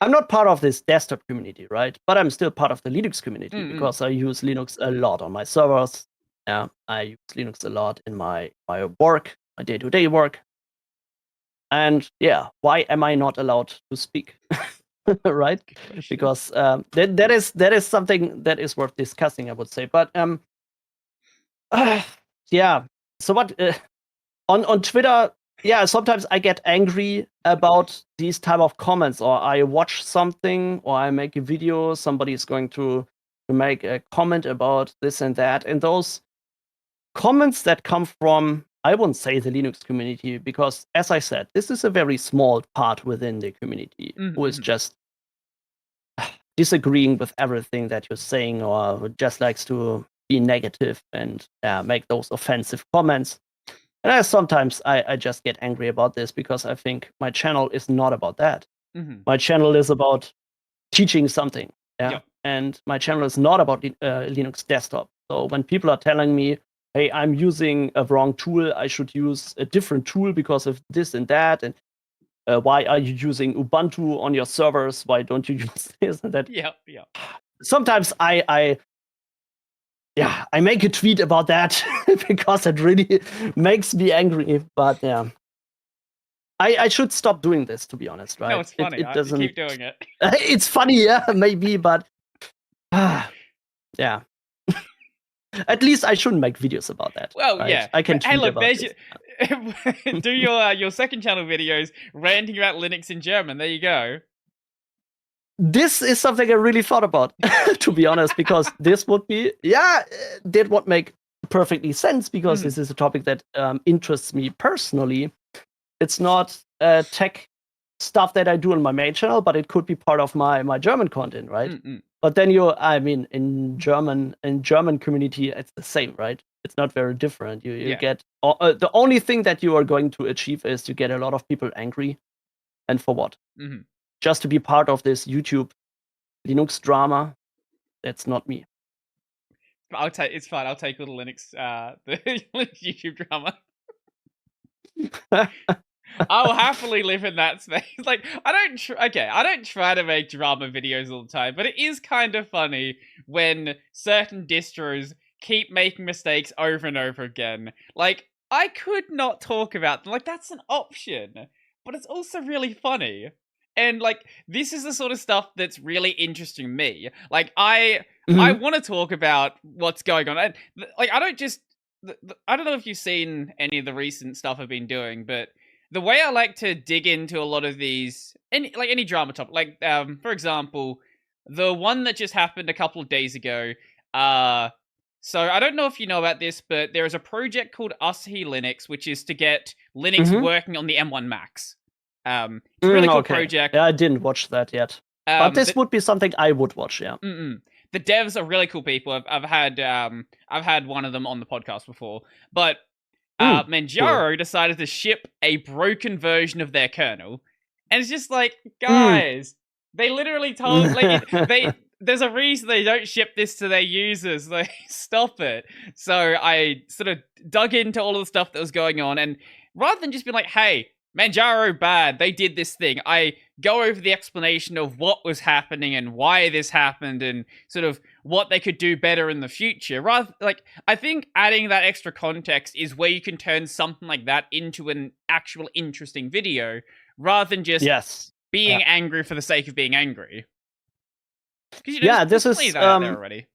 I'm not part of this desktop community, right? But I'm still part of the Linux community because I use Linux a lot on my servers. Yeah, I use Linux a lot in my work, my day-to-day work. And yeah, why am I not allowed to speak? Right? Because that is something that is worth discussing, I would say. But yeah. So what on Twitter? Yeah, sometimes I get angry about these type of comments, or I watch something, or I make a video. Somebody is going to make a comment about this and that, and those comments that come from, I wouldn't say the Linux community, because as I said, this is a very small part within the community who is just disagreeing with everything that you're saying, or who just likes to be negative and make those offensive comments. And sometimes I just get angry about this because I think my channel is not about that. My channel is about teaching something. Yeah. And my channel is not about Linux desktop. So when people are telling me, hey, I'm using a wrong tool, I should use a different tool because of this and that, and why are you using Ubuntu on your servers? Why don't you use this and that? Yeah. Sometimes I make a tweet about that because it really makes me angry. But yeah, I should stop doing this, to be honest. Right? No, it's funny. It doesn't keep doing it. It's funny, yeah, maybe, but yeah. At least I shouldn't make videos about that. Well, right? yeah. I can. Hey, look, there's do your second channel videos ranting about Linux in German. There you go. This is something I really thought about, to be honest, because this would be, that would make perfectly sense because this is a topic that interests me personally. It's not tech stuff that I do on my main channel, but it could be part of my German content, right? But then in German community, it's the same, right? It's not very different. You get the only thing that you are going to achieve is to get a lot of people angry, and for what? Just to be part of this YouTube Linux drama. That's not me. It's fine. I'll take little Linux the YouTube drama. I'll happily live in that space. Like, I don't try to make drama videos all the time, but it is kind of funny when certain distros keep making mistakes over and over again. Like, I could not talk about them. Like, that's an option, but it's also really funny. And like, this is the sort of stuff that's really interesting me. Like, I want to talk about what's going on. And like, I don't know if you've seen any of the recent stuff I've been doing, but the way I like to dig into a lot of these, any drama topic, like for example, the one that just happened a couple of days ago. So I don't know if you know about this, but there is a project called Asahi Linux, which is to get Linux working on the M1 Macs. It's a really cool project. Yeah, I didn't watch that yet, but this would be something I would watch. Yeah. The devs are really cool people. I've had one of them on the podcast before, but Manjaro decided to ship a broken version of their kernel, and it's just like, guys, they literally told there's a reason they don't ship this to their users. Like, stop it. So I sort of dug into all of the stuff that was going on, and rather than just be like, hey, Manjaro bad, they did this thing, I go over the explanation of what was happening and why this happened and sort of what they could do better in the future. Rather, like, I think adding that extra context is where you can turn something like that into an actual interesting video, rather than just being angry for the sake of being angry. This is out there already.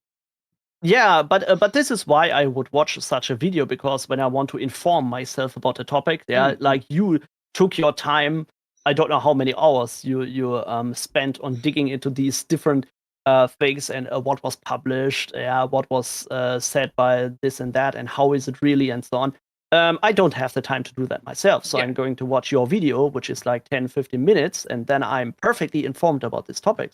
Yeah, but this is why I would watch such a video, because when I want to inform myself about a topic, like you took your time. I don't know how many hours you spent on digging into these different things and what was published, what was said by this and that, and how is it really, and so on. I don't have the time to do that myself, so I'm going to watch your video, which is like 10-15 minutes, and then I'm perfectly informed about this topic.